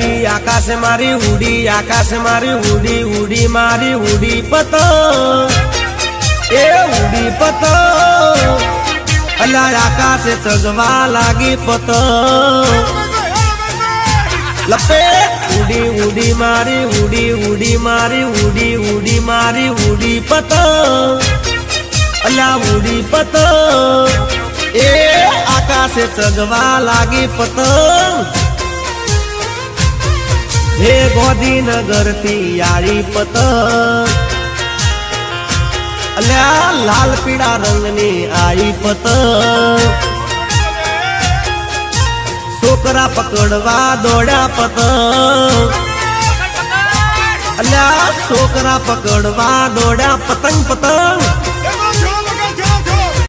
ઉડી આકાશ મારી ઉડી આકાશ મારી ઉડી ઉડી મારી ઉડી પતંગ એ ઉડી પતંગ અલા આકાશે સજવા લાગી પતંગ લપે ઉડી ઉડી મારી ઉડી ઉડી મારી ઉડી ઉડી મારી ઉડી પતંગ અલા ઉડી પતંગ એ આકાશે સજવા લાગી પતંગ હે ગોધીનગર થી આરી પતંગ અલ્યા લાલ પીળા રંગની આઈ પતંગ છોકરા પકડવા દોડ્યા પતંગ અલ્યા છોકરા પકડવા દોડ્યા પતંગ પતંગ